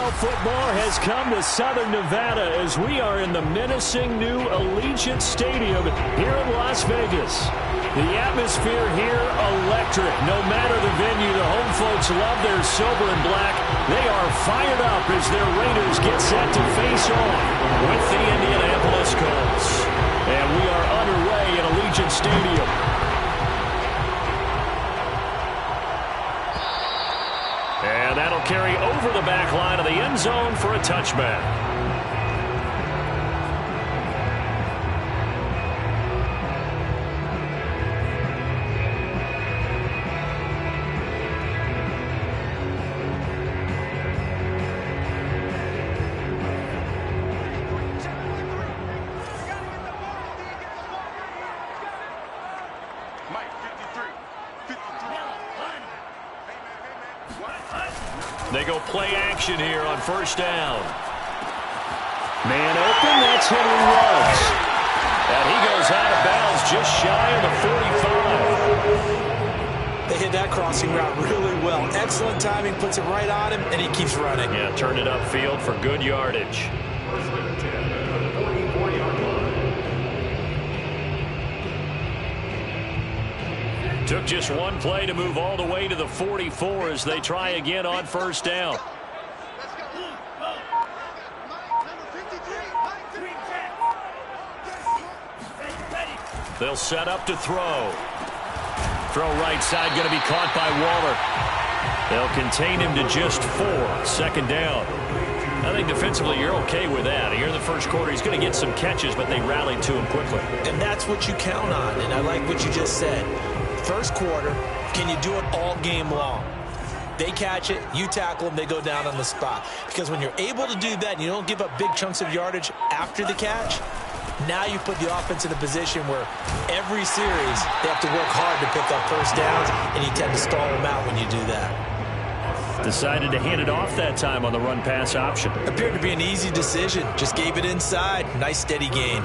Now football has come to Southern Nevada as we are in the menacing new Allegiant Stadium here in Las Vegas. The atmosphere here, electric. No matter the venue, the home folks love their silver and black. They are fired up as their Raiders get set to face on with the Indianapolis Colts. And we are underway in Allegiant Stadium. And that'll carry over the back line of the end zone for a touchback. They go play action here on first down. Man open, that's Henry Ruggs. And he goes out of bounds just shy of the 45. They hit that crossing route really well. Excellent timing, puts it right on him, and he keeps running. Yeah, turned it upfield for good yardage. Took just one play to move all the way to the 44 as they try again on first down. They'll set up to throw. Throw right side, going to be caught by Waller. They'll contain him to just 4. Second down. I think defensively you're okay with that. Here in the first quarter, he's going to get some catches, but they rallied to him quickly. And that's what you count on, and I like what you just said. First quarter, can you do it all game long? They catch it, you tackle them, they go down on the spot. Because when you're able to do that and you don't give up big chunks of yardage after the catch, now you put the offense in a position where every series they have to work hard to pick up first downs, and you tend to stall them out when you do that. Decided to hand it off that time on the run-pass option. Appeared to be an easy decision. Just gave it inside. Nice, steady gain.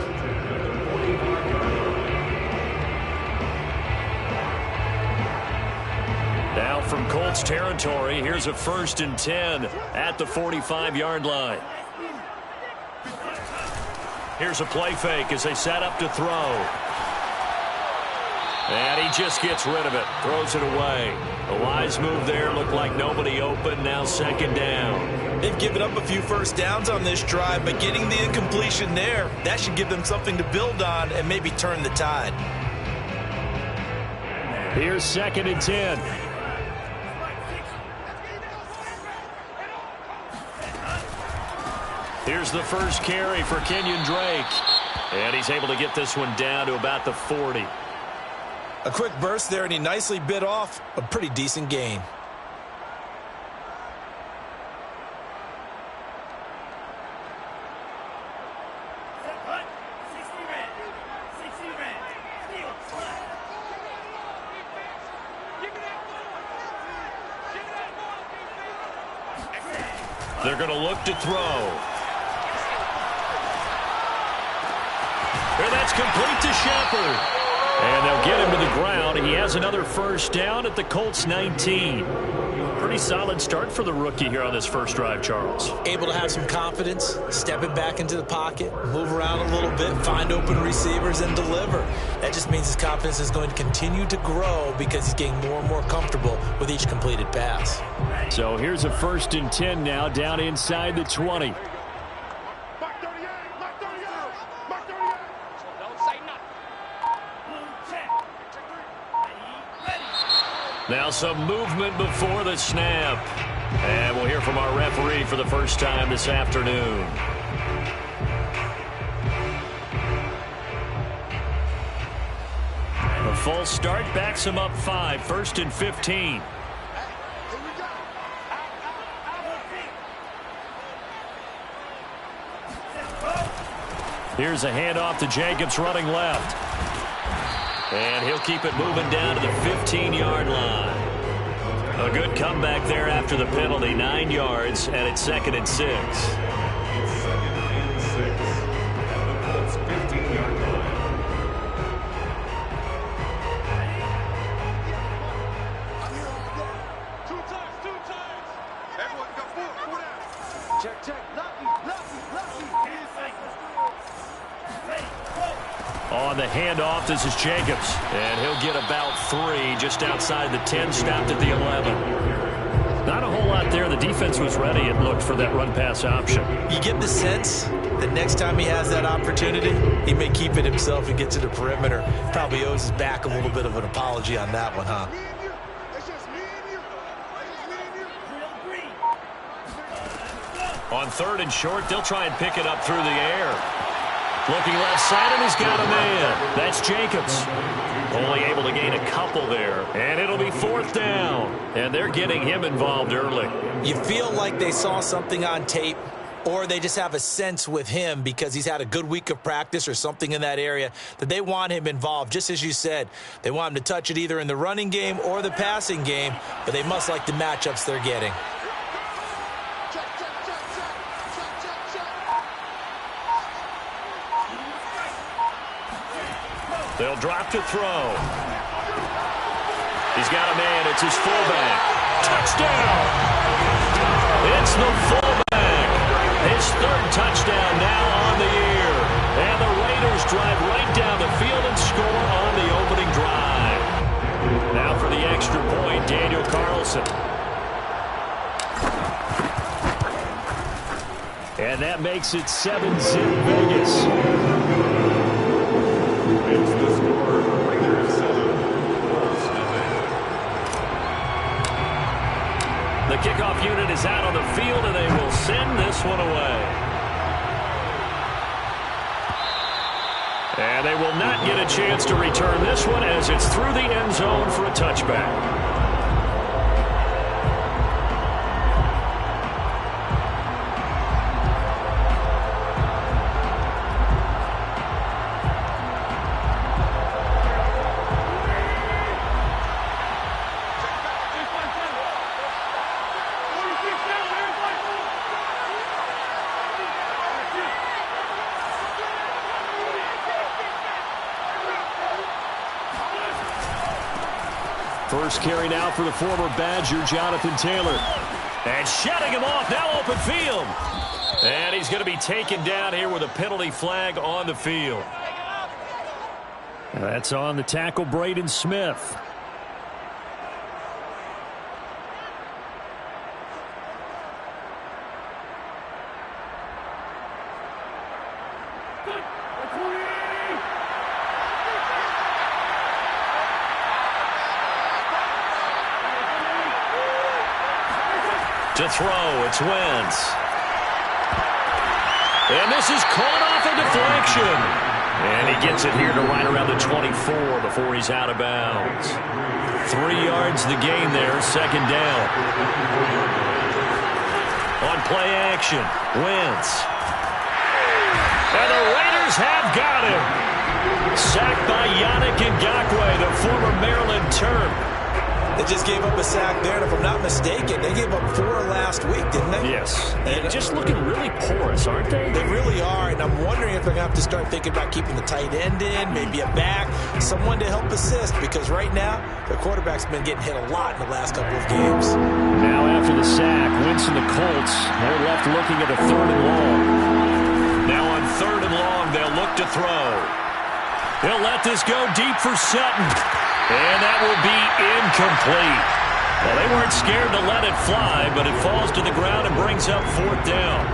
Now from Colts territory, here's a 1st and 10 at the 45-yard line. Here's a play fake as they set up to throw. And he just gets rid of it, throws it away. A wise move there, looked like nobody open, now second down. They've given up a few first downs on this drive, but getting the incompletion there, that should give them something to build on and maybe turn the tide. Here's 2nd and 10. Here's the first carry for Kenyon Drake. And he's able to get this one down to about the 40. A quick burst there, and he nicely bit off a pretty decent gain. They're going to look to throw. And that's complete to Shepard. And they'll get him to the ground. He has another first down at the Colts 19. Pretty solid start for the rookie here on this first drive, Charles. Able to have some confidence, stepping back into the pocket, move around a little bit, find open receivers, and deliver. That just means his confidence is going to continue to grow because he's getting more and more comfortable with each completed pass. So here's a 1st and 10 now down inside the 20. Now some movement before the snap. And we'll hear from our referee for the first time this afternoon. A false start backs him up 5. 1st and 15. Here's a handoff to Jacobs running left. And he'll keep it moving down to the 15-yard line. A good comeback there after the penalty. 9 yards, and it's 2nd and 6. On the handoff, this is Jacobs. And he'll get about 3 just outside the 10, stopped at the 11. Not a whole lot there. The defense was ready, it looked, for that run-pass option. You get the sense that next time he has that opportunity, he may keep it himself and get to the perimeter. Probably owes his back a little bit of an apology on that one, huh? On 3rd and short, they'll try and pick it up through the air. Looking left side, and he's got a man. That's Jacobs. Only able to gain a couple there. And it'll be 4th down. And they're getting him involved early. You feel like they saw something on tape, or they just have a sense with him because he's had a good week of practice or something in that area that they want him involved. Just as you said, they want him to touch it either in the running game or the passing game, but they must like the matchups they're getting. They'll drop to throw. He's got a man. It's his fullback. Touchdown! It's the fullback. His 3rd touchdown now on the year. And the Raiders drive right down the field and score on the opening drive. Now for the extra point, Daniel Carlson. And that makes it 7-zip Vegas. It's the score. Raiders 7. The kickoff unit is out on the field, and they will send this one away. And they will not get a chance to return this one as it's through the end zone for a touchback. First carry now for the former Badger, Jonathan Taylor. And shutting him off, now open field. And he's going to be taken down here with a penalty flag on the field. That's on the tackle, Braden Smith. To throw, it's Wentz. And this is caught off a deflection. And he gets it here to right around the 24 before he's out of bounds. 3 yards the gain there, 2nd down. On play action, Wentz. And the Raiders have got him. Sacked by Yannick Ngakoue, the former Maryland Terp. They just gave up a sack there, and if I'm not mistaken, they gave up 4 last week, didn't they? Yes. And just looking really porous, aren't they? They really are, and I'm wondering if they're going to have to start thinking about keeping the tight end in, maybe a back, someone to help assist, because right now, their quarterback's been getting hit a lot in the last couple of games. Now after the sack, Wentz and the Colts, they're left looking at a 3rd and long. Now on 3rd and long, they'll look to throw. They'll let this go deep for Sutton. And that will be incomplete. Well, they weren't scared to let it fly, but it falls to the ground and brings up 4th down.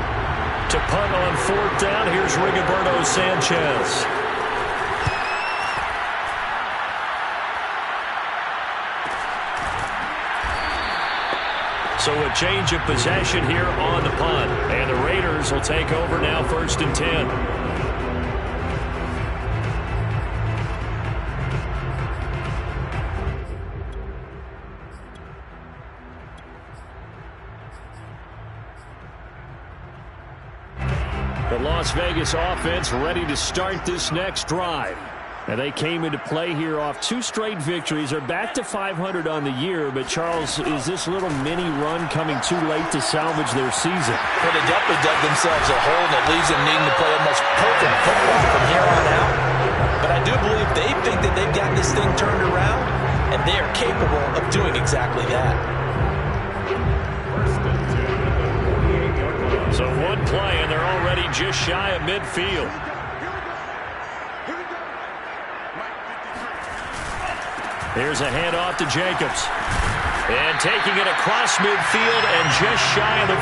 To punt on 4th down, here's Rigoberto Sanchez. So a change of possession here on the punt. And the Raiders will take over now 1st and 10. The Las Vegas offense ready to start this next drive. And they came into play here off 2 straight victories. They're back to 500 on the year. But, Charles, is this little mini run coming too late to salvage their season? Well, they definitely dug themselves a hole that leaves them needing to play almost perfect football from here on out. But I do believe they think that they've got this thing turned around, and they are capable of doing exactly that. So 1 play, and they're already just shy of midfield. Here's a handoff to Jacobs. And taking it across midfield and just shy of the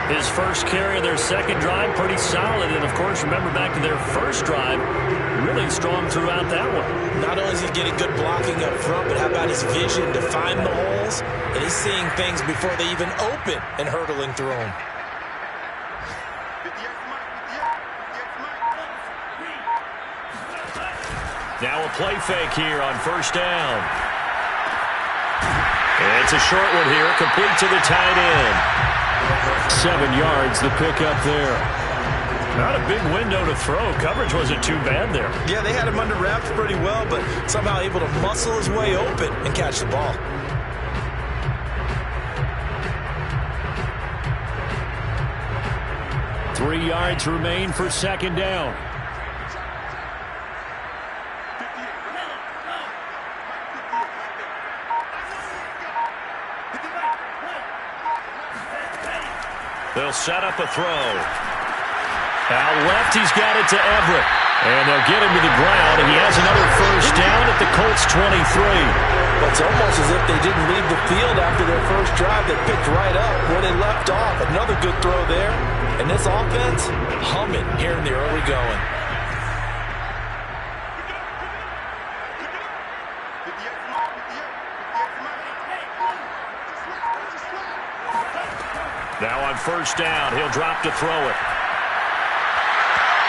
40. His first carry of their second drive, pretty solid. And, of course, remember back to their first drive, really strong throughout that one. Not only is he getting good blocking up front, but how about his vision to find the holes? And he's seeing things before they even open and hurdling through them. Now a play fake here on first down. And it's a short one here, complete to the tight end. 7 yards, the pickup there. Not a big window to throw. Coverage wasn't too bad there. Yeah, they had him under wraps pretty well, but somehow able to muscle his way open and catch the ball. Three yards remain for second down. They'll set up a throw. Out left, he's got it to Everett. And they'll get him to the ground, and he has another first down at the Colts 23. But it's almost as if they didn't leave the field after their first drive. They picked right up where they left off. Another good throw there. And this offense, humming here in the early going. Now on first down, he'll drop to throw it.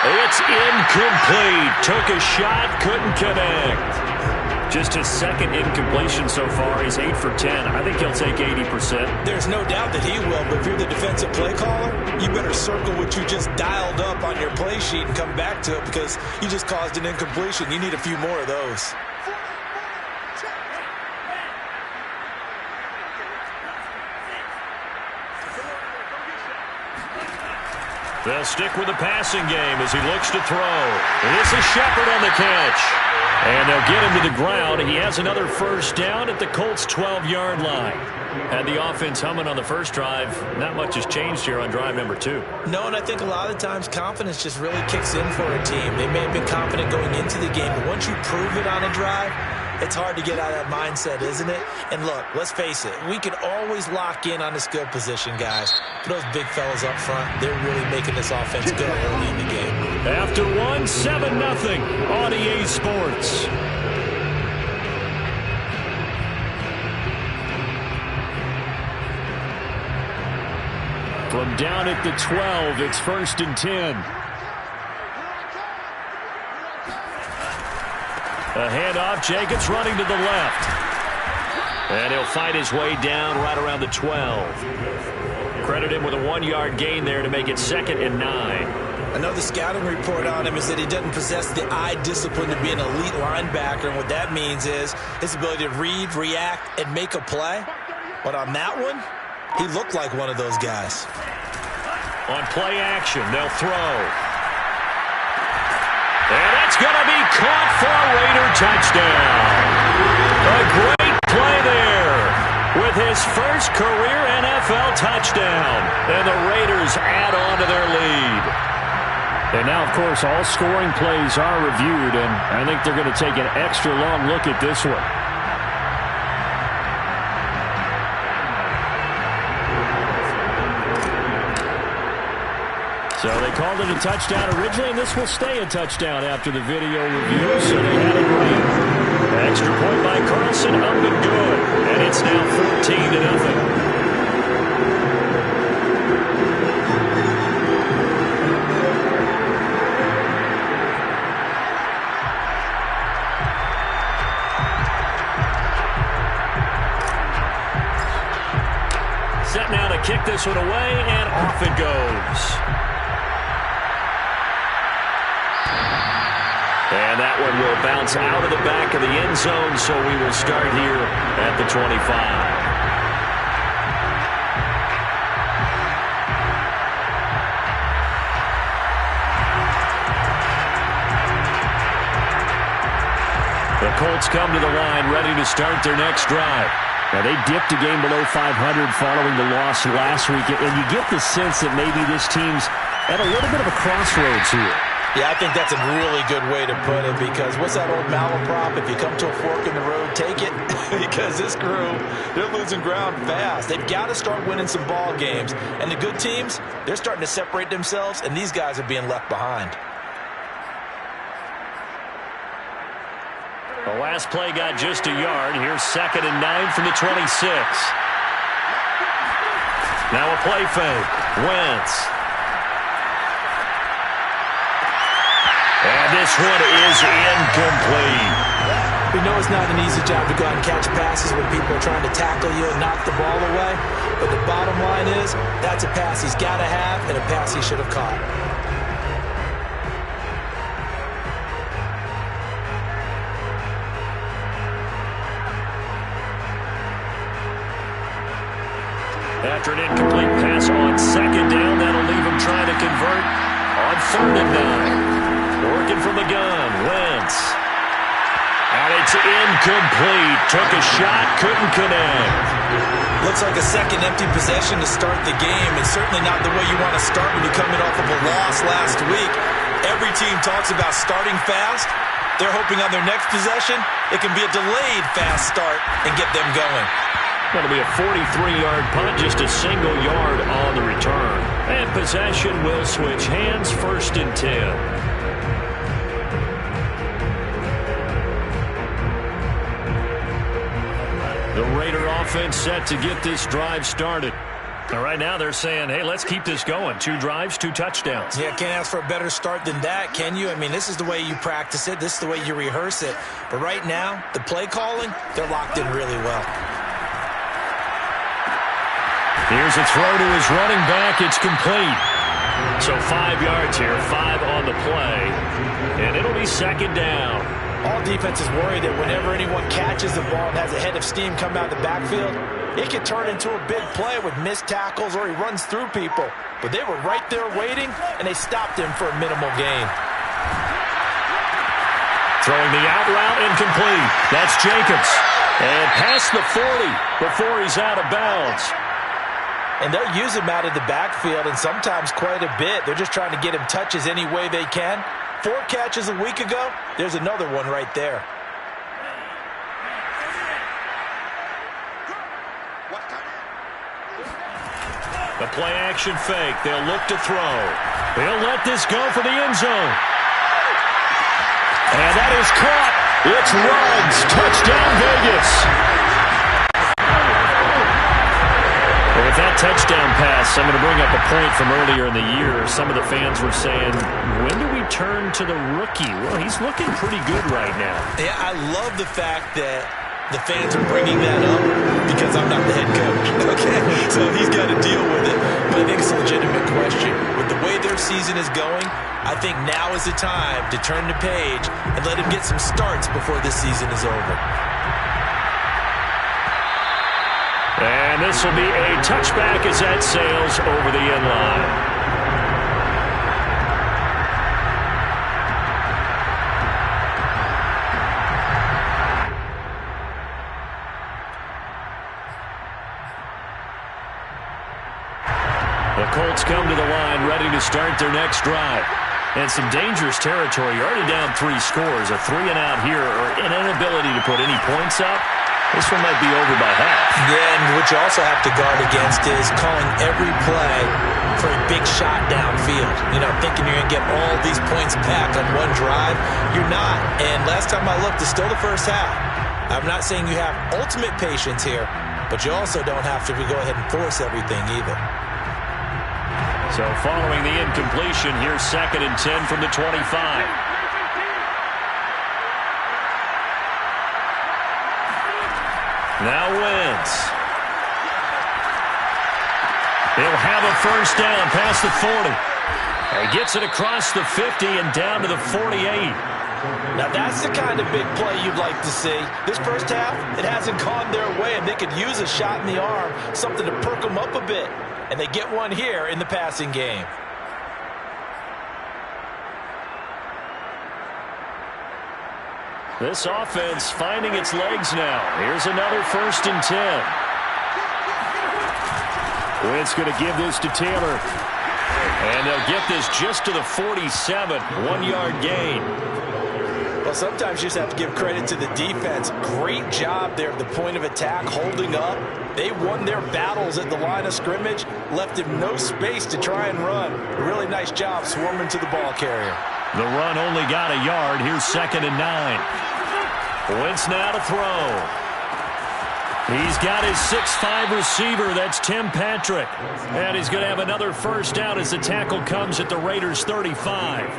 It's incomplete. Took a shot, couldn't connect. Just his second incompletion so far. He's 8 for 10. I think he'll take 80%. There's no doubt that he will, but if you're the defensive play caller, you better circle what you just dialed up on your play sheet and come back to it because you just caused an incompletion. You need a few more of those. They'll stick with the passing game as he looks to throw. This is Shepard on the catch. And they'll get him to the ground. He has another first down at the Colts' 12-yard line. Had the offense humming on the first drive. Not much has changed here on drive number 2. No, and I think a lot of times confidence just really kicks in for a team. They may have been confident going into the game, but once you prove it on a drive, it's hard to get out of that mindset, isn't it? And look, let's face it, we can always lock in on the skill position, guys. But those big fellas up front, they're really making this offense go early in the game. After 7-0 on EA Sports. From down at the 12, it's 1st and 10. A handoff, Jacobs running to the left. And he'll fight his way down right around the 12. Credit him with a 1-yard gain there to make it 2nd and 9. I know the scouting report on him is that he doesn't possess the eye discipline to be an elite linebacker, and what that means is his ability to read, react, and make a play. But on that one, he looked like one of those guys. On play action, they'll throw. And that's going to be caught for a Raider touchdown. A great play there with his first career NFL touchdown. And the Raiders add on to their lead. And now, of course, all scoring plays are reviewed, and I think they're going to take an extra long look at this one. So they called it a touchdown originally, and this will stay a touchdown after the video review, so they had it right. Extra point by Carlson, up and good. And it's now 14-0. Set now to kick this one away, and off it goes. And that one will bounce out of the back of the end zone, so we will start here at the 25. The Colts come to the line ready to start their next drive. Now, they dipped a game below 500 following the loss last week, and you get the sense that maybe this team's at a little bit of a crossroads here. Yeah, I think that's a really good way to put it, because what's that old malaprop? If you come to a fork in the road, take it. Because this crew, they're losing ground fast. They've got to start winning some ball games. And the good teams, they're starting to separate themselves, and these guys are being left behind. The last play got just a yard. Here's 2nd and 9 from the 26. Now a play fake. Wentz. And this one is incomplete. We know it's not an easy job to go out and catch passes when people are trying to tackle you and knock the ball away. But the bottom line is, that's a pass he's got to have and a pass he should have caught. After an incomplete pass on 2nd down, that'll leave him trying to convert on 3rd and 9. Working from the gun, Wentz. And it's incomplete. Took a shot, couldn't connect. Looks like a second empty possession to start the game, and certainly not the way you want to start when you're coming off of a loss last week. Every team talks about starting fast. They're hoping on their next possession, it can be a delayed fast start and get them going. Going to be a 43-yard punt, just a single yard on the return. And possession will switch hands, 1st and 10. The Raider offense set to get this drive started. And right now they're saying, hey, let's keep this going. 2 drives, 2 touchdowns. Yeah, can't ask for a better start than that, can you? I mean, this is the way you practice it. This is the way you rehearse it. But right now, the play calling, they're locked in really well. Here's a throw to his running back. It's complete. So 5 yards here, 5 on the play. And it'll be 2nd down. All defenses worry that whenever anyone catches the ball and has a head of steam come out of the backfield, it can turn into a big play with missed tackles or he runs through people. But they were right there waiting, and they stopped him for a minimal gain. Throwing the out route, incomplete. That's Jacobs. And past the 40 before he's out of bounds. And they'll use him out of the backfield, and sometimes quite a bit. They're just trying to get him touches any way they can. 4 catches a week ago, there's another one right there. The play-action fake. They'll look to throw. They'll let this go for the end zone. And that is caught. It's Ruggs. Touchdown, Vegas. Well, with that touchdown pass, I'm going to bring up a point from earlier in the year. Some of the fans were saying, when do we turn to the rookie? Well, he's looking pretty good right now. Yeah, I love the fact that the fans are bringing that up because I'm not the head coach, okay? So he's got to deal with it. But I think it's a legitimate question. With the way their season is going, I think now is the time to turn the page and let him get some starts before this season is over. And this will be a touchback as that sails over the end line. The Colts come to the line ready to start their next drive. And some dangerous territory. You're already down 3 scores. A 3-and-out here or an inability to put any points up. This one might be over by half. Yeah, and what you also have to guard against is calling every play for a big shot downfield. You know, thinking you're going to get all these points back on one drive. You're not. And last time I looked, it's still the first half. I'm not saying you have ultimate patience here, but you also don't have to go ahead and force everything either. So following the incompletion, here's 2nd and 10 from the 25. Now Wentz. They'll have a first down past the 40. He gets it across the 50 and down to the 48. Now that's the kind of big play you'd like to see. This first half, it hasn't gone their way, and they could use a shot in the arm, something to perk them up a bit. And they get one here in the passing game. This offense finding its legs now. Here's another 1st and 10. Wentz going to give this to Taylor. And they'll get this just to the 47, 1-yard gain. Well, sometimes you just have to give credit to the defense. Great job there at the point of attack, holding up. They won their battles at the line of scrimmage, left him no space to try and run. Really nice job swarming to the ball carrier. The run only got a yard. Here's 2nd and 9. Wentz now to throw. He's got his 6'5" receiver. That's Tim Patrick. And he's going to have another first down as the tackle comes at the Raiders' 35.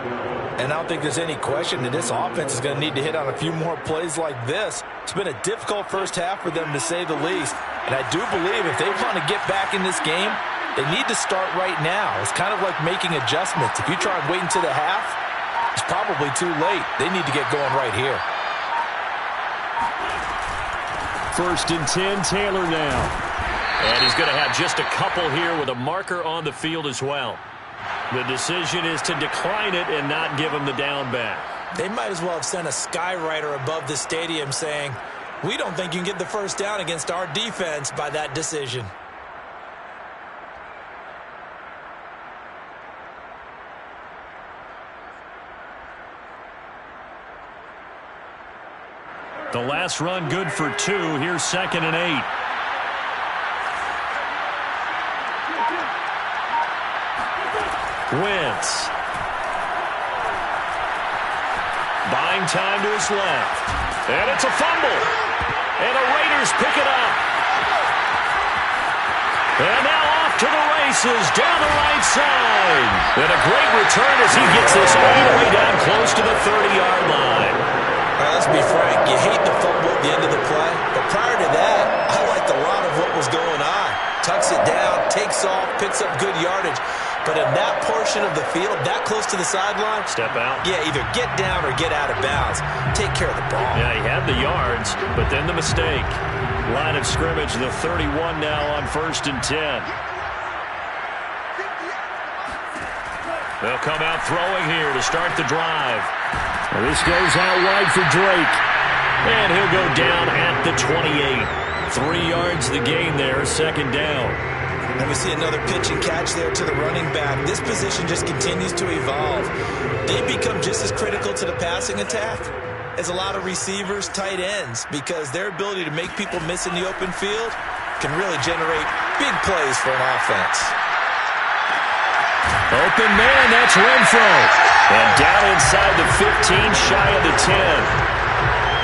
And I don't think there's any question that this offense is going to need to hit on a few more plays like this. It's been a difficult first half for them, to say the least. And I do believe if they want to get back in this game, they need to start right now. It's kind of like making adjustments. If you try and wait until the half, it's probably too late. They need to get going right here. 1st and 10, Taylor now. And he's going to have just a couple here with a marker on the field as well. The decision is to decline it and not give him the down back. They might as well have sent a skywriter above the stadium saying, "We don't think you can get the first down against our defense by that decision." The last run good for 2. Here's 2nd and 8. Wentz. Buying time to his left. And it's a fumble. And the Raiders pick it up. And now off to the races down the right side. And a great return as he gets this all the way down close to the 30-yard line. Let's be frank, you hate the fumble at the end of the play, but prior to that, I liked a lot of what was going on. Tucks it down, takes off, picks up good yardage. But in that portion of the field, that close to the sideline, step out. Yeah, either get down or get out of bounds. Take care of the ball. Yeah, he had the yards, but then the mistake. Line of scrimmage, the 31 now on 1st and 10. They'll come out throwing here to start the drive. Well, this goes out wide for Drake. And he'll go down at the 28. 3 yards the gain there, 2nd down. And we see another pitch and catch there to the running back. This position just continues to evolve. They become just as critical to the passing attack as a lot of receivers, tight ends, because their ability to make people miss in the open field can really generate big plays for an offense. Open man, that's Renfro. And down inside the 15, shy of the 10.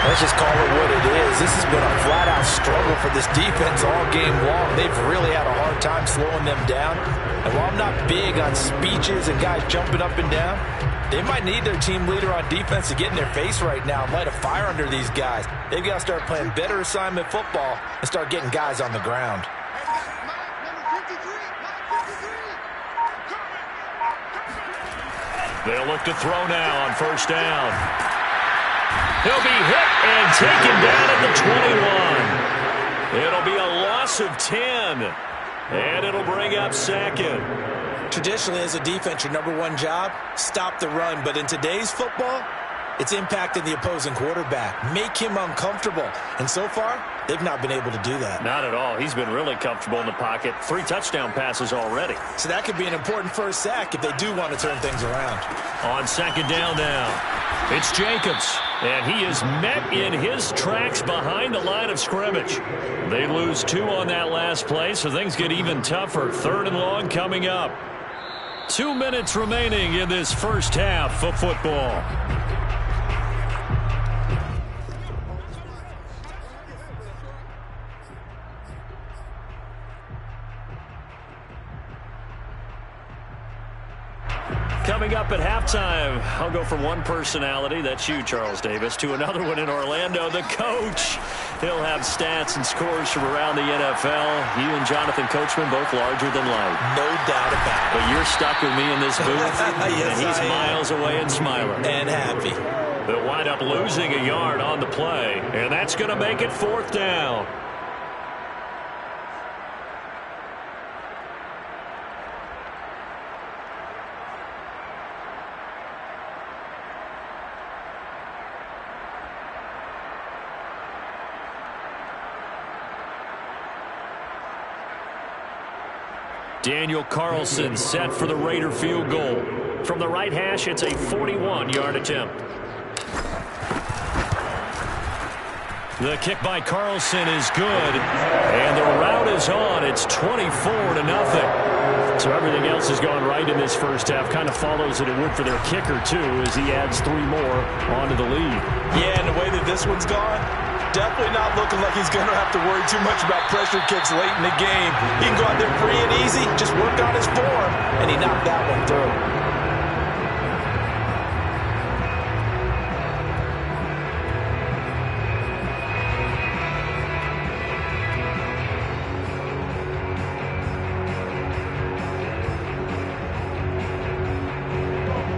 Let's just call it what it is. This has been a flat-out struggle for this defense all game long. They've really had a hard time slowing them down. And while I'm not big on speeches and guys jumping up and down, they might need their team leader on defense to get in their face right now and light a fire under these guys. They've got to start playing better assignment football and start getting guys on the ground. They'll look to throw now on 1st down. He'll be hit and taken down at the 21. It'll be a loss of 10. And it'll bring up 2nd. Traditionally, as a defense, your #1 job, stop the run. But in today's football, it's impacting the opposing quarterback. Make him uncomfortable. And so far, they've not been able to do that. Not at all. He's been really comfortable in the pocket. 3 touchdown passes already. So that could be an important first sack if they do want to turn things around. On 2nd down now, it's Jacobs. And he is met in his tracks behind the line of scrimmage. They lose 2 on that last play, so things get even tougher. 3rd and long coming up. 2 minutes remaining in this first half of football. Coming up at halftime, I'll go from one personality, that's you, Charles Davis, to another one in Orlando, the coach. He'll have stats and scores from around the NFL. You and Jonathan Coachman, both larger than life. No doubt about it. But you're stuck with me in this booth, yes, and he's miles away and smiling. And happy. They'll wind up losing a yard on the play, and that's going to make it 4th down. Daniel Carlson set for the Raider field goal. From the right hash, it's a 41-yard attempt. The kick by Carlson is good, and the route is on. It's 24-0. So everything else has gone right in this first half. Kind of follows that it would for their kicker, too, as he adds 3 more onto the lead. Yeah, and the way that this one's gone, definitely not looking like he's going to have to worry too much about pressure kicks late in the game. He can go out there free and easy, just work on his form, and he knocked that one through.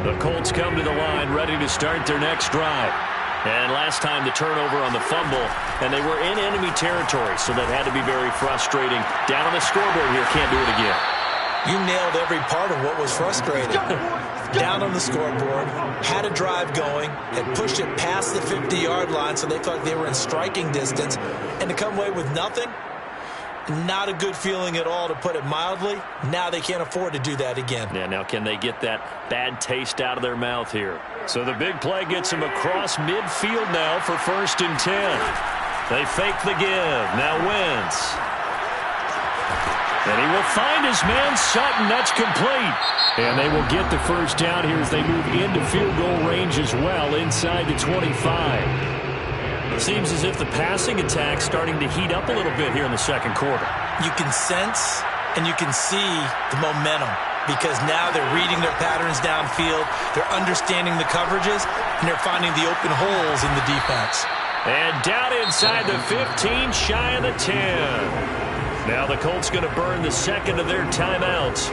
The Colts come to the line, ready to start their next drive. And last time the turnover on the fumble, and they were in enemy territory, so that had to be very frustrating. Down on the scoreboard here, can't do it again. You nailed every part of what was frustrating. Down on the scoreboard, had a drive going, had pushed it past the 50-yard line, so they thought they were in striking distance, and to come away with nothing, not a good feeling at all, to put it mildly. Now they can't afford to do that again. Yeah, now can they get that bad taste out of their mouth here? So the big play gets them across midfield now for 1st and 10. They fake the give. Now Wentz. And he will find his man Sutton. That's complete. And they will get the first down here as they move into field goal range as well, inside the 25. It seems as if the passing attack's starting to heat up a little bit here in the second quarter. You can sense and you can see the momentum, because now they're reading their patterns downfield, they're understanding the coverages, and they're finding the open holes in the defense. And down inside the 15, shy of the 10. Now the Colts going to burn the second of their timeouts,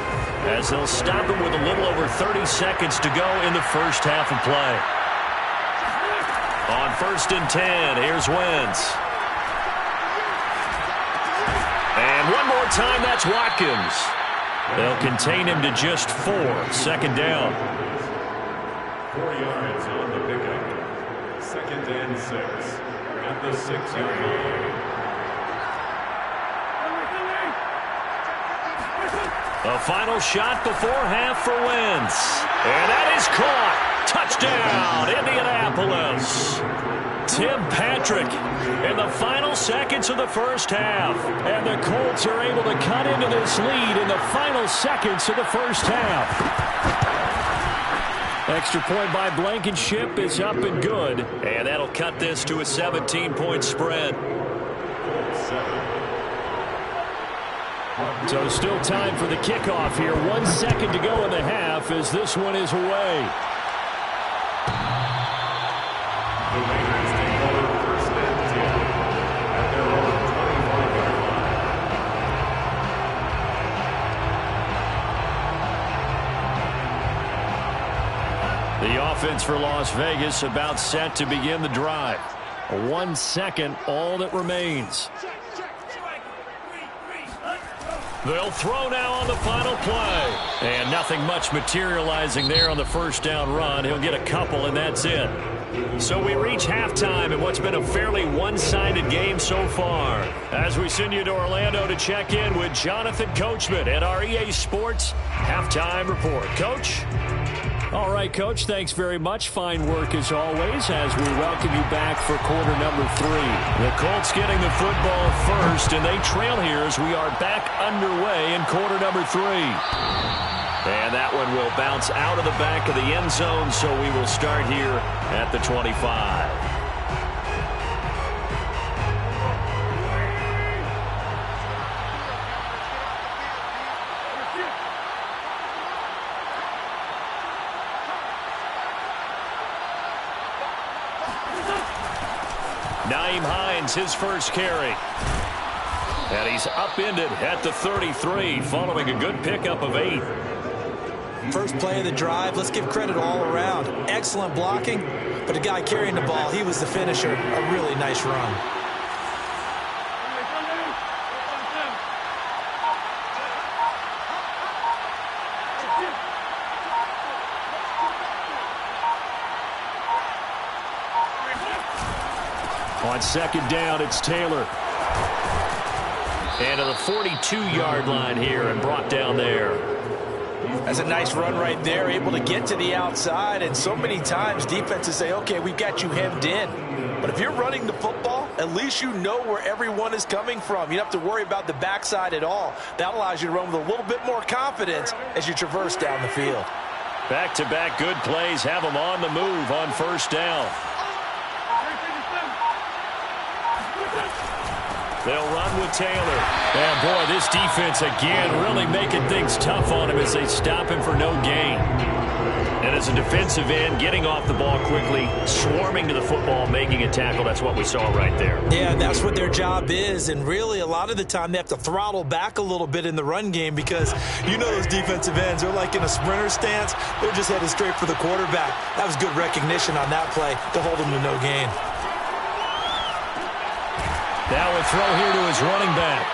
as they'll stop it with a little over 30 seconds to go in the first half of play. On 1st and 10, here's Wentz. And one more time, that's Watkins. They'll contain him to just 4. 2nd down. 4 yards on the pickup. 2nd and 6 at the 6-yard line. A final shot before half for Wentz. And that is caught. Touchdown, Indianapolis. Tim Patrick in the final seconds of the first half. And the Colts are able to cut into this lead in the final seconds of the first half. Extra point by Blankenship is up and good. And that'll cut this to a 17-point spread. So still time for the kickoff here. 1 second to go in the half as this one is away. The Raiders take over 1st and 10 at their own 25-yard line. The offense for Las Vegas about set to begin the drive. 1 second, all that remains. They'll throw now on the final play. And nothing much materializing there on the first down run. He'll get a couple, and that's it. So we reach halftime in what's been a fairly one-sided game so far. As we send you to Orlando to check in with Jonathan Coachman at our EA Sports Halftime Report. Coach? All right, Coach, thanks very much. Fine work as always as we welcome you back for quarter number 3. The Colts getting the football first, and they trail here as we are back underway in quarter number 3. And that one will bounce out of the back of the end zone, so we will start here at the 25. Nyheim Hines, his first carry. And he's upended at the 33 following a good pickup of 8. First play of the drive, let's give credit all around. Excellent blocking, but the guy carrying the ball, he was the finisher. A really nice run. On 2nd down, it's Taylor. And to the 42-yard line here and brought down there. That's a nice run right there, able to get to the outside. And so many times defenses say, okay, we've got you hemmed in. But if you're running the football, at least you know where everyone is coming from. You don't have to worry about the backside at all. That allows you to run with a little bit more confidence as you traverse down the field. Back-to-back good plays have them on the move on first down. They'll run with Taylor. And, boy, this defense, again, really making things tough on him as they stop him for no gain. And as a defensive end, getting off the ball quickly, swarming to the football, making a tackle, that's what we saw right there. Yeah, that's what their job is. And really, a lot of the time, they have to throttle back a little bit in the run game because you know those defensive ends, they're like in a sprinter stance. They're just headed straight for the quarterback. That was good recognition on that play to hold him to no gain. Now a throw here to his running back.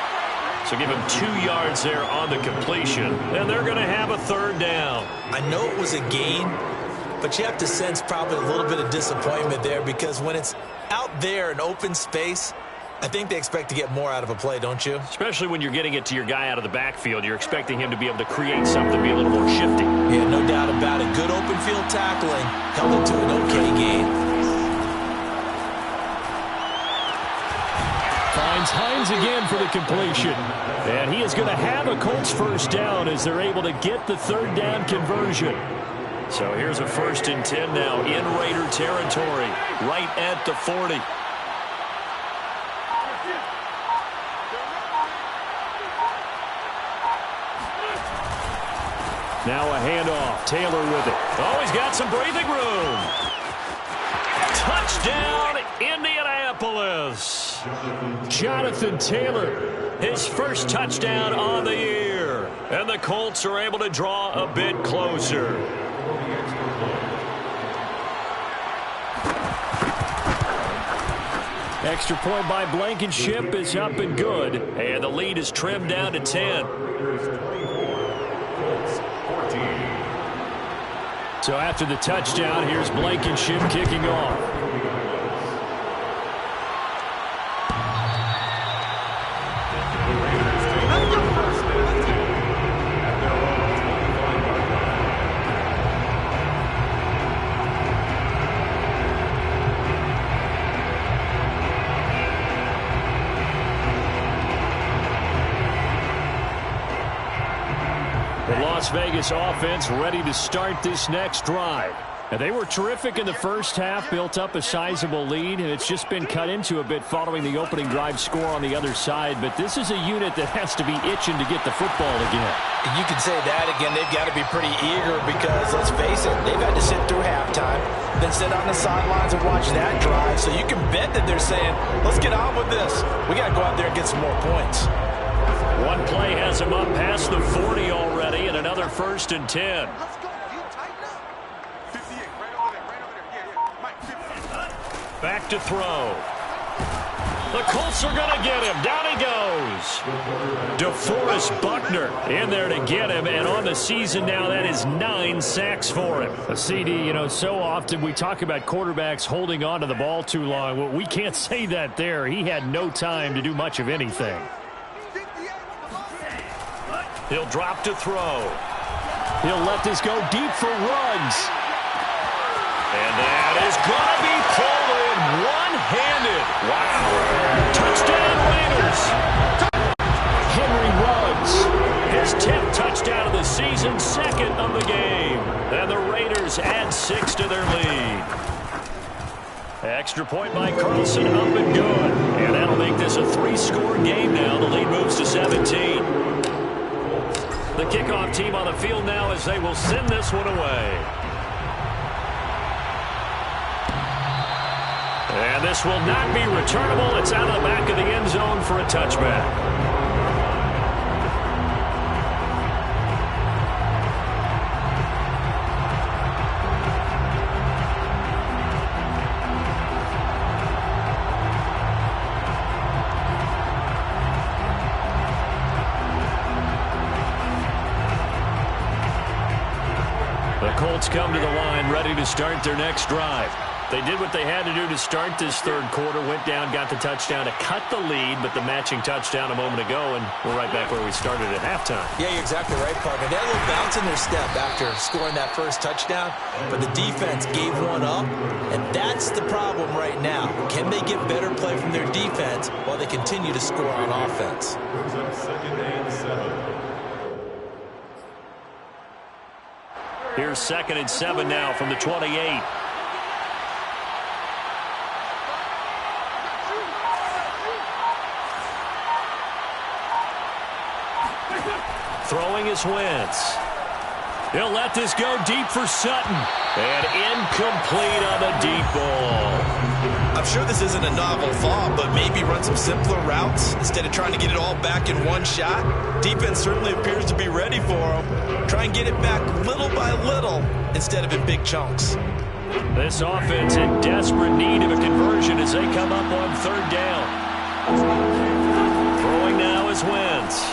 So give him 2 yards there on the completion. And they're going to have a third down. I know it was a gain, but you have to sense probably a little bit of disappointment there because when it's out there in open space, I think they expect to get more out of a play, don't you? Especially when you're getting it to your guy out of the backfield. You're expecting him to be able to create something, be a little more shifty. Yeah, no doubt about it. Good open field tackling held it to an okay gain. Finds Hines again for the completion. And he is going to have a Colts first down as they're able to get the third down conversion. So here's a 1st and 10 now in Raider territory, right at the 40. Now a handoff. Taylor with it. Oh, he's got some breathing room. Touchdown, Indianapolis. Jonathan Taylor, his first touchdown on the year. And the Colts are able to draw a bit closer. Extra point by Blankenship is up and good. And the lead is trimmed down to 10. So after the touchdown, here's Blankenship kicking off. Las Vegas offense ready to start this next drive. And they were terrific in the first half, built up a sizable lead, and it's just been cut into a bit following the opening drive score on the other side. But this is a unit that has to be itching to get the football again. You can say that again. They've got to be pretty eager because, let's face it, they've had to sit through halftime, then sit on the sidelines and watch that drive. So you can bet that they're saying, let's get on with this. We got to go out there and get some more points. One play has him up past the 40 already, and another 1st and 10. Back to throw. The Colts are going to get him. Down he goes. DeForest Buckner in there to get him, and on the season now, that is 9 sacks for him. A CD, you know, so often we talk about quarterbacks holding on to the ball too long. Well, we can't say that there. He had no time to do much of anything. He'll drop to throw. He'll let this go deep for runs. And that is going to be pulled in one-handed. Wow. Touchdown Raiders. Henry Ruggs, his 10th touchdown of the season, 2nd of the game. And the Raiders add 6 to their lead. Extra point by Carlson, up and good. And that'll make this a 3-score game now. The lead moves to 17. The kickoff team on the field now as they will send this one away. And this will not be returnable. It's out of the back of the end zone for a touchback. The Colts come to the line ready to start their next drive. They did what they had to do to start this third quarter. Went down, got the touchdown to cut the lead, but the matching touchdown a moment ago, and we're right back where we started at halftime. Yeah, you're exactly right, partner. They had a little bounce in their step after scoring that first touchdown, but the defense gave one up, and that's the problem right now. Can they get better play from their defense while they continue to score on offense? Brings up 2nd and 7. Here's 2nd and 7 now from the 28. Throwing is Wentz. He'll let this go deep for Sutton. And incomplete on the deep ball. I'm sure this isn't a novel thought, but maybe run some simpler routes instead of trying to get it all back in one shot. Defense certainly appears to be ready for him. Try and get it back little by little instead of in big chunks. This offense in desperate need of a conversion as they come up on 3rd down. Throwing now is Wentz.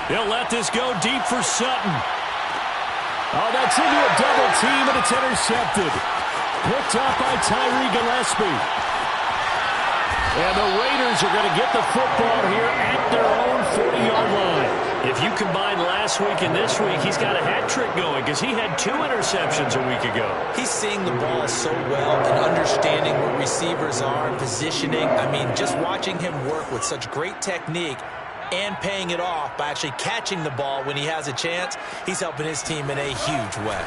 He'll let this go deep for Sutton. Oh, that's into a double team, and it's intercepted. Picked up by Tyree Gillespie. And the Raiders are going to get the football here at their own 40-yard line. If you combine last week and this week, he's got a hat trick going because he had 2 interceptions a week ago. He's seeing the ball so well and understanding where receivers are, positioning. I mean, just watching him work with such great technique and paying it off by actually catching the ball when he has a chance, he's helping his team in a huge way.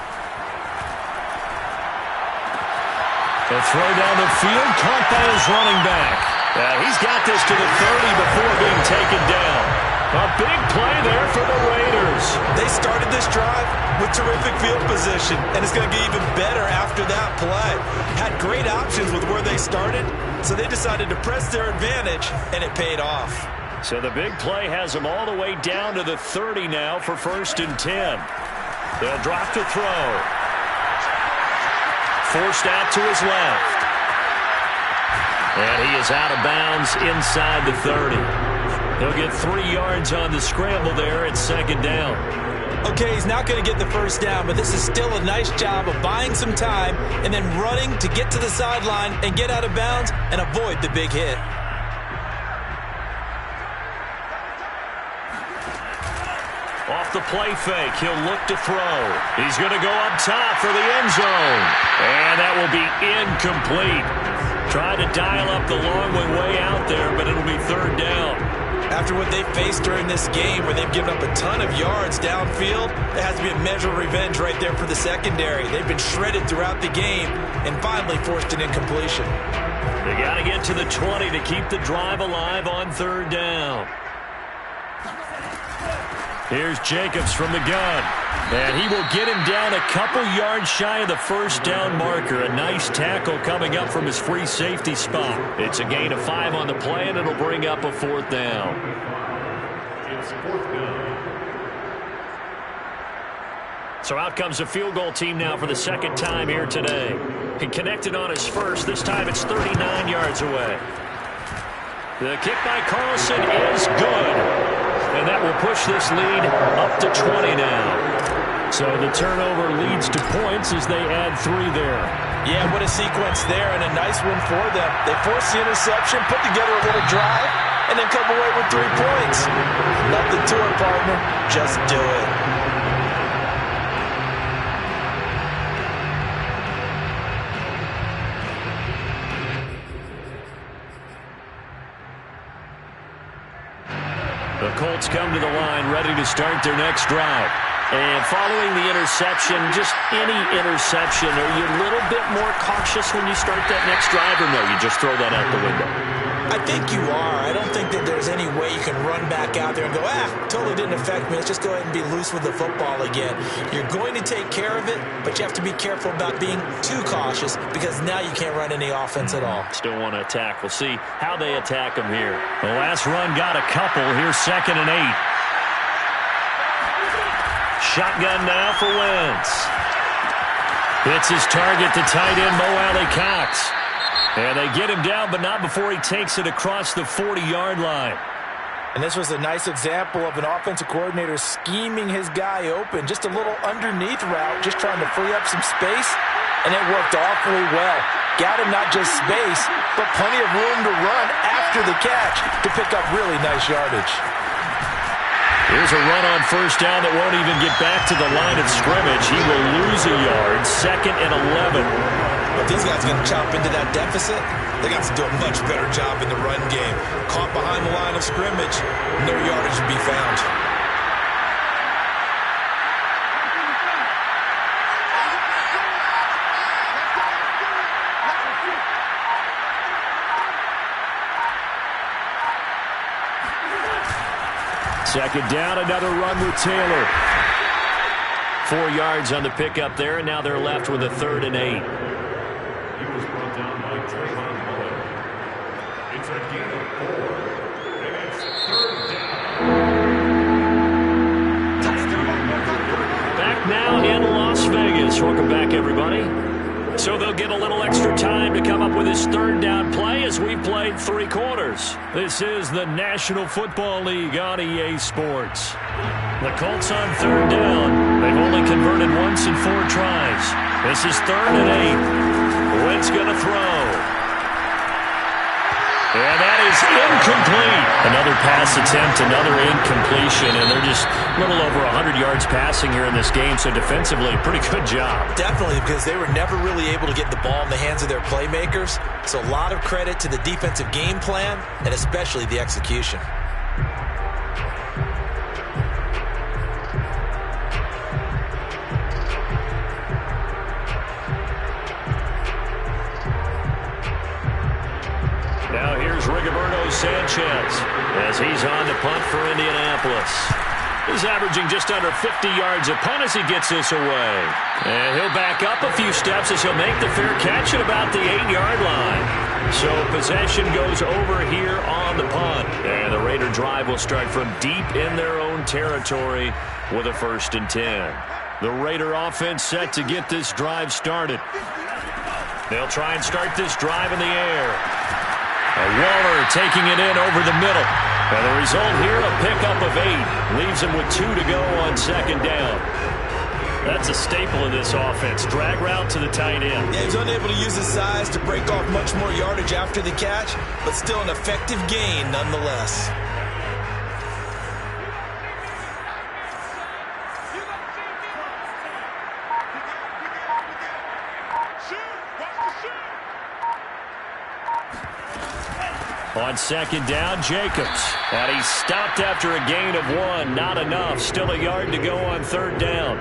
The throw down the field, caught by his running back. He's got this to the 30 before being taken down. A big play there for the Raiders. They started this drive with terrific field position, and it's going to get even better after that play. Had great options with where they started, so they decided to press their advantage, and it paid off. So the big play has them all the way down to the 30 now for 1st and 10. They'll drop to throw. Forced out to his left. And he is out of bounds inside the 30. He'll get 3 yards on the scramble there at 2nd down. Okay, he's not going to get the first down, but this is still a nice job of buying some time and then running to get to the sideline and get out of bounds and avoid the big hit. Off the play fake, he'll look to throw. He's going to go up top for the end zone. And that will be incomplete. Tried to dial up the long way out there, but it'll be 3rd down. After what they faced during this game where they've given up a ton of yards downfield, there has to be a measure of revenge right there for the secondary. They've been shredded throughout the game and finally forced an incompletion. They got to get to the 20 to keep the drive alive on 3rd down. Here's Jacobs from the gun. And he will get him down a couple yards shy of the 1st down marker. A nice tackle coming up from his free safety spot. It's a gain of 5 on the play, and it'll bring up a 4th down. It's 4th down. So out comes the field goal team now for the 2nd time here today. He connected on his first. This time it's 39 yards away. The kick by Carlson is good. And that will push this lead up to 20 now. So the turnover leads to points as they add 3 there. Yeah, what a sequence there and a nice one for them. They forced the interception, put together a little drive, and then come away with 3 points. Nothing to it, partner. Just do it. The Colts come to the line ready to start their next drive. And following the interception, just any interception, are you a little bit more cautious when you start that next drive, or no, you just throw that out the window? I think you are. I don't think that there's any way you can run back out there and go, totally didn't affect me. Let's just go ahead and be loose with the football again. You're going to take care of it, but you have to be careful about being too cautious because now you can't run any offense at all. Still want to attack. We'll see how they attack them here. The last run got a couple. Here's 2nd and 8. Shotgun now for Wentz. Hits his target to tight end Mo Alley-Cox. And they get him down, but not before he takes it across the 40-yard line. And this was a nice example of an offensive coordinator scheming his guy open. Just a little underneath route, just trying to free up some space. and it worked awfully well. Got him not just space, but plenty of room to run after the catch to pick up really nice yardage. Here's a run on first down that won't even get back to the line of scrimmage. He will lose a yard, 2nd and 11. If these guys are going to chop into that deficit, they got to do a much better job in the run game. Caught behind the line of scrimmage, no yardage to be found. Second down, another run with Taylor. 4 yards on the pickup there, and now they're left with a 3rd and 8. He was brought down by Trayvon Mullen. It's a gain of 4, and it's 3rd down. Back now in Las Vegas. Welcome back, everybody. So they'll get a little extra time to come up with his 3rd down play as we played 3 quarters. This is the National Football League on EA Sports. The Colts on 3rd down. They've only converted once in 4 tries. This is 3rd and 8. Wentz going to throw. And that is incomplete. Another pass attempt, another incompletion, and they're just a little over 100 yards passing here in this game, so defensively, pretty good job. Definitely, because they were never really able to get the ball in the hands of their playmakers, so a lot of credit to the defensive game plan, and especially the execution. Now here's Rigoberto Sanchez as he's on to punt for Indianapolis. He's averaging just under 50 yards a punt as he gets this away. And he'll back up a few steps as he'll make the fair catch at about the 8-yard line. So possession goes over here on the punt. And the Raider drive will start from deep in their own territory with a 1st and 10. The Raider offense set to get this drive started. They'll try and start this drive in the air. Waller taking it in over the middle. And the result here, a pickup of 8. Leaves him with 2 to go on 2nd down. That's a staple of this offense. Drag route to the tight end. Yeah, he's unable to use his size to break off much more yardage after the catch, but still an effective gain nonetheless. On 2nd down, Jacobs. And he's stopped after a gain of 1. Not enough. Still a yard to go on 3rd down.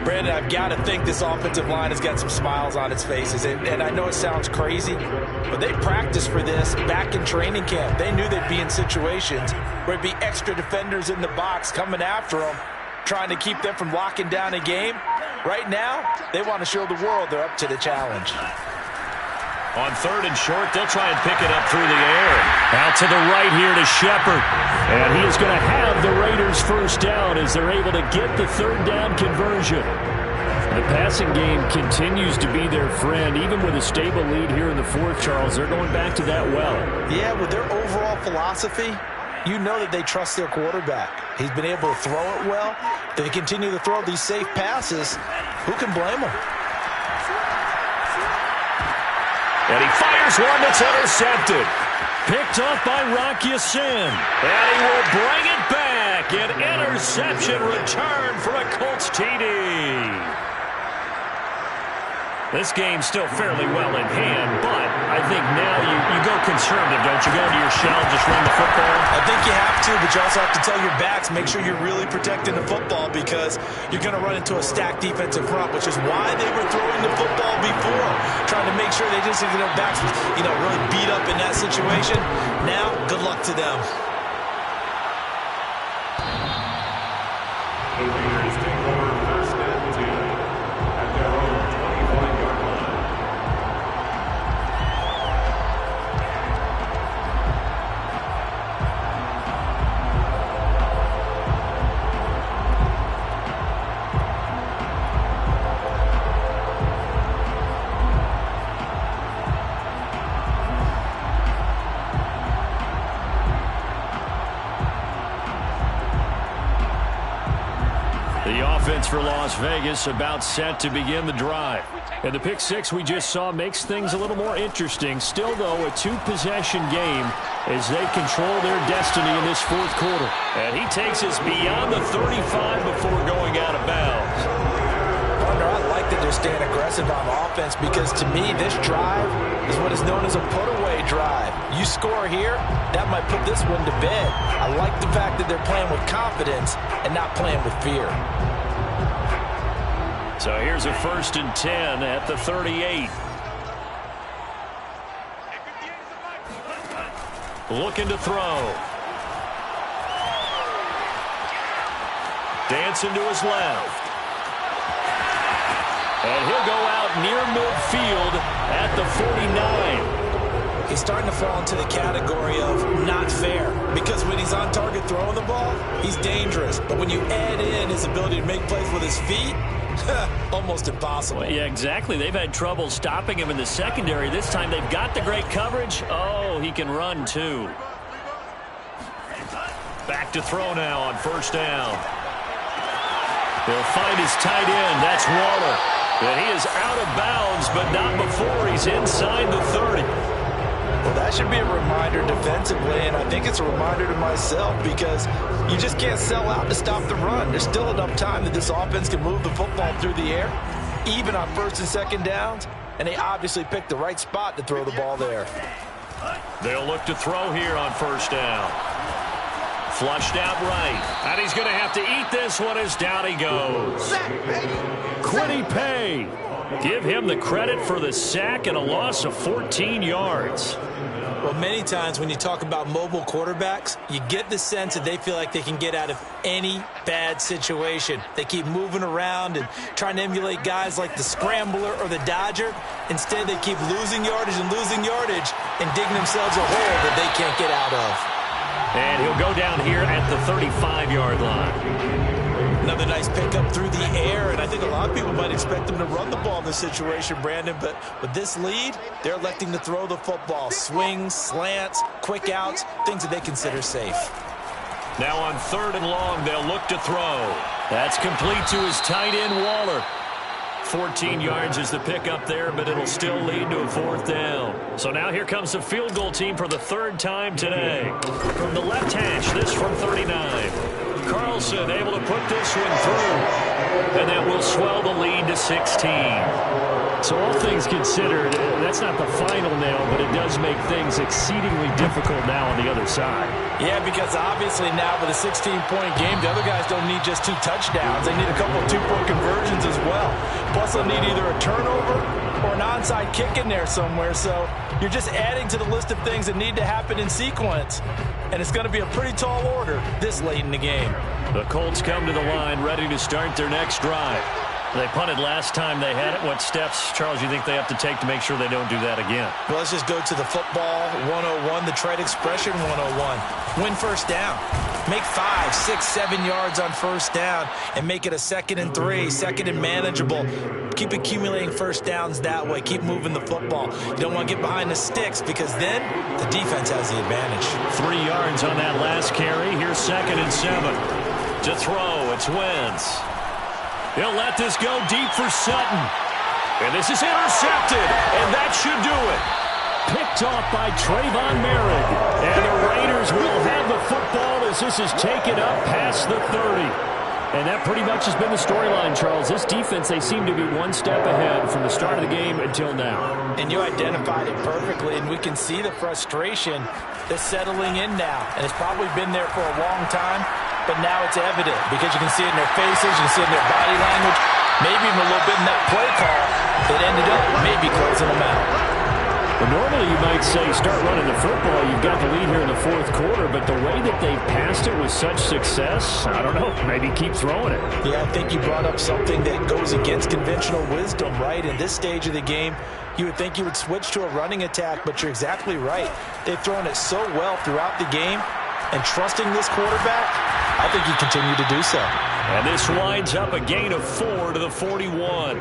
Brandon, I've got to think this offensive line has got some smiles on its faces. And I know it sounds crazy, but they practiced for this back in training camp. They knew they'd be in situations where it'd be extra defenders in the box coming after them, trying to keep them from locking down a game. Right now, they want to show the world they're up to the challenge. On 3rd and short, they'll try and pick it up through the air. Out to the right here to Shepard. And he is going to have the Raiders' 1st down as they're able to get the 3rd down conversion. The passing game continues to be their friend. Even with a stable lead here in the 4th, Charles, they're going back to that well. Yeah, with their overall philosophy, you know that they trust their quarterback. He's been able to throw it well. They continue to throw these safe passes. Who can blame them? And he fires one that's intercepted. Picked off by Rocky Sin. And he will bring it back. An interception return for a Colts TD. This game's still fairly well in hand, but I think now you go conservative, don't you? Go into your shell, just run the football. I think you have to, but you also have to tell your backs, make sure you're really protecting the football because you're going to run into a stacked defensive front, which is why they were throwing the football before, trying to make sure they just get their backs, really beat up in that situation. Now, good luck to them. The Raiders take over 1st and 10 at their own 25-yard line. offense for Las Vegas, about set to begin the drive. And the pick six we just saw makes things a little more interesting. Still, though, a two-possession game as they control their destiny in this fourth quarter. And he takes us beyond the 35 before going out of bounds. Partner, I like that they're staying aggressive on offense because, to me, this drive is what is known as a put-away drive. You score here, that might put this one to bed. I like the fact that they're playing with confidence and not playing with fear. So here's a 1st and 10 at the 38. Looking to throw. Dancing to his left. And he'll go out near midfield at the 49. He's starting to fall into the category of not fair because when he's on target throwing the ball, he's dangerous. But when you add in his ability to make plays with his feet, almost impossible. Well, yeah, exactly. They've had trouble stopping him in the secondary. This time they've got the great coverage. Oh, he can run too. Back to throw now on 1st down. He'll find his tight end. That's Waller. And he is out of bounds, but not before he's inside the 30. Well, that should be a reminder defensively, and I think it's a reminder to myself because you just can't sell out to stop the run. There's still enough time that this offense can move the football through the air, even on 1st and 2nd downs, and they obviously picked the right spot to throw the ball there. They'll look to throw here on 1st down. Flushed out right. And he's going to have to eat this one as down he goes. Quiddy Pay. Give him the credit for the sack and a loss of 14 yards. Well, many times when you talk about mobile quarterbacks, you get the sense that they feel like they can get out of any bad situation. They keep moving around and trying to emulate guys like the Scrambler or the Dodger. Instead, they keep losing yardage and digging themselves a hole that they can't get out of. And he'll go down here at the 35-yard line. Another nice pickup through the air, and I think a lot of people might expect them to run the ball in this situation, Brandon, but with this lead, they're electing to throw the football. Swings, slants, quick outs, things that they consider safe. Now on 3rd and long, they'll look to throw. That's complete to his tight end, Waller. 14 yards is the pickup there, but it'll still lead to a 4th down. So now here comes the field goal team for the 3rd time today. From the left hash, this from 39. Carlson able to put this one through, and that will swell the lead to 16. So all things considered, that's not the final nail, but it does make things exceedingly difficult now on the other side. Yeah, because obviously now with a 16-point game, the other guys don't need just 2 touchdowns. They need a couple of 2-point conversions as well. Plus they'll need either a turnover or an onside kick in there somewhere. So you're just adding to the list of things that need to happen in sequence. And it's going to be a pretty tall order this late in the game. The Colts come to the line ready to start their next drive. They punted last time they had it. What steps, Charles, you think they have to take to make sure they don't do that again? Well, let's just go to the football 101, the trade expression 101. Win 1st down. Make 5, 6, 7 yards on 1st down and make it a 2nd and 3, 2nd and manageable. Keep accumulating 1st downs that way. Keep moving the football. You don't want to get behind the sticks because then the defense has the advantage. 3 yards on that last carry. Here's 2nd and 7. To throw, it's Wentz. He'll let this go deep for Sutton. And this is intercepted, and that should do it. Picked off by Trayvon Merritt. And the Raiders will have the football as this is taken up past the 30. And that pretty much has been the storyline, Charles. This defense, they seem to be one step ahead from the start of the game until now. And you identified it perfectly, and we can see the frustration that's settling in now. And it's probably been there for a long time. But now it's evident because you can see it in their faces, you can see it in their body language, maybe even a little bit in that play call that ended up maybe closing them out. Well, normally you might say start running the football. You've got the lead here in the 4th quarter, but the way that they've passed it with such success, I don't know, maybe keep throwing it. Yeah, I think you brought up something that goes against conventional wisdom, right? In this stage of the game, you would think you would switch to a running attack, but you're exactly right. They've thrown it so well throughout the game, and trusting this quarterback, I think you continue to do so. And this winds up a gain of 4 to the 41.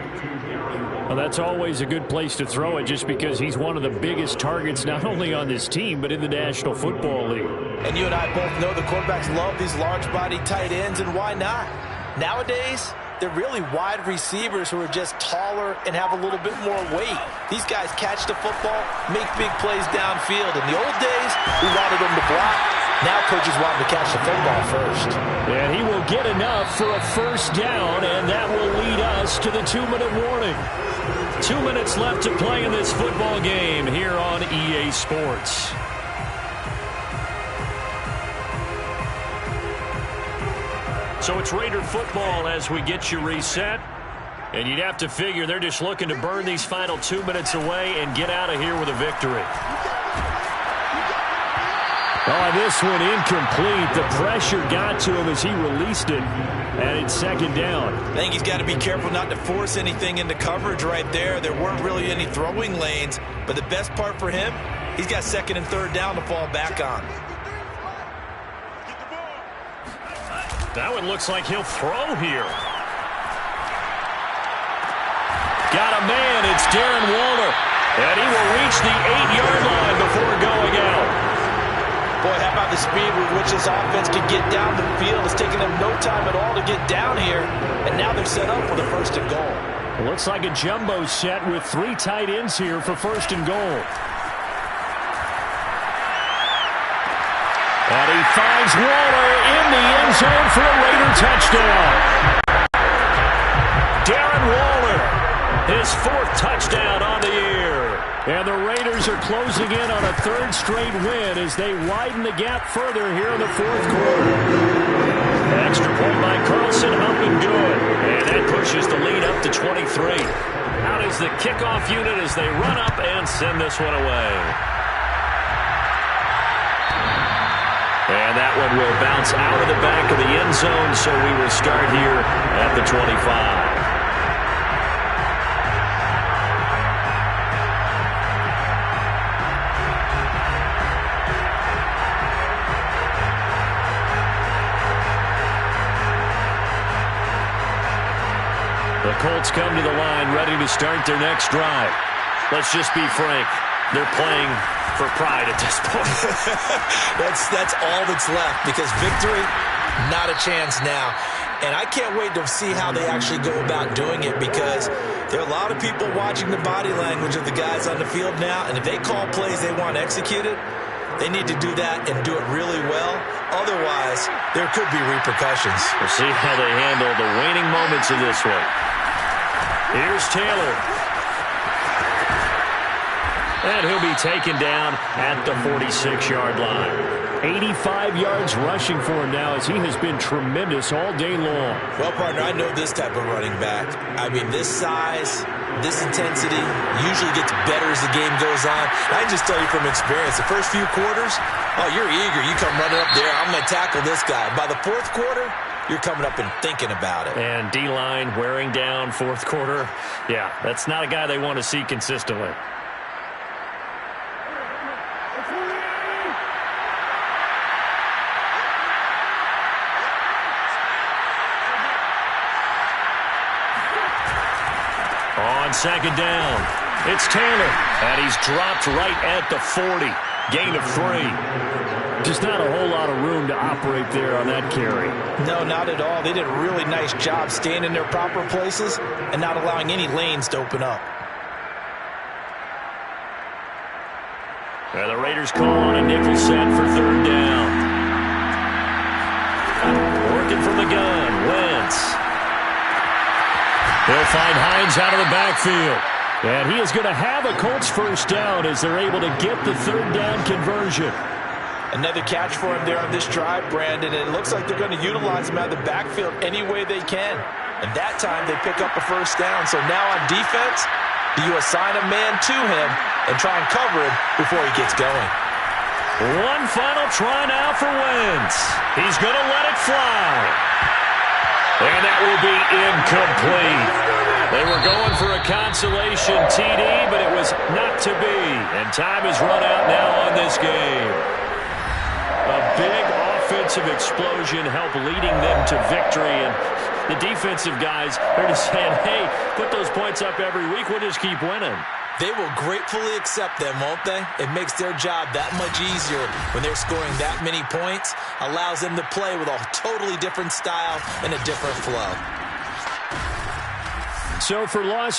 Well, that's always a good place to throw it just because he's one of the biggest targets not only on this team but in the National Football League. And you and I both know the quarterbacks love these large-body tight ends, and why not? Nowadays, They're really wide receivers who are just taller and have a little bit more weight. These guys catch the football, make big plays downfield. In the old days, we wanted them to block. Now coaches want them to catch the football first. And he will get enough for a first down, and that will lead us to the 2-minute warning. 2 minutes left to play in this football game here on EA Sports. So it's Raider football as we get you reset. And you'd have to figure they're just looking to burn these final 2 minutes away and get out of here with a victory. Oh, this one incomplete. The pressure got to him as he released it. And it's second down. I think he's got to be careful not to force anything into coverage right there. There weren't really any throwing lanes. But the best part for him, he's got second and third down to fall back on. That one looks like he'll throw here. Got a man. It's Darren Waller. And he will reach the 8-yard line before going out. Boy, how about the speed with which this offense can get down the field? It's taken them no time at all to get down here. And now they're set up for the first and goal. It looks like a jumbo set with 3 tight ends here for first and goal. And he finds Waller in the end zone for a Raider touchdown. Darren Waller, his 4th touchdown on the year. And the Raiders are closing in on a 3rd straight win as they widen the gap further here in the 4th quarter. An extra point by Carlson, up and good. And that pushes the lead up to 23. Out is the kickoff unit as they run up and send this one away. And that one will bounce out of the back of the end zone, so we will start here at the 25. The Colts come to the line ready to start their next drive. Let's just be frank. They're playing for pride at this point. That's all that's left, because victory, not a chance now. And I can't wait to see how they actually go about doing it, because there are a lot of people watching the body language of the guys on the field now, and if they call plays they want executed, they need to do that and do it really well. Otherwise, there could be repercussions. We'll see how they handle the waning moments of this one. Here's Taylor. And he'll be taken down at the 46-yard line. 85 yards rushing for him now as he has been tremendous all day long. Well, partner, I know this type of running back. I mean, this size, this intensity usually gets better as the game goes on. I can just tell you from experience, the first few quarters, oh, you're eager. You come running up there, I'm going to tackle this guy. By the 4th quarter, you're coming up and thinking about it. And D-line wearing down 4th quarter. Yeah, that's not a guy they want to see consistently. On second down, it's Taylor, and he's dropped right at the 40. Gain of 3. Just not a whole lot of room to operate there on that carry. No, not at all. They did a really nice job staying in their proper places and not allowing any lanes to open up. And the Raiders call on a nickel set for 3rd down. Working from the gun, Wentz. They'll find Hines out of the backfield. And he is going to have a Colts first down as they're able to get the 3rd down conversion. Another catch for him there on this drive, Brandon. And it looks like they're going to utilize him out of the backfield any way they can. And that time they pick up a first down. So now on defense, do you assign a man to him and try and cover him before he gets going? One final try now for Wentz. He's going to let it fly. And that will be incomplete. They were going for a consolation TD, but it was not to be. And time is run out now on this game. A big offensive explosion helped leading them to victory. And the defensive guys are just saying, hey, put those points up every week. We'll just keep winning. They will gratefully accept them, won't they? It makes their job that much easier when they're scoring that many points. Allows them to play with a totally different style and a different flow. So for Las Vegas,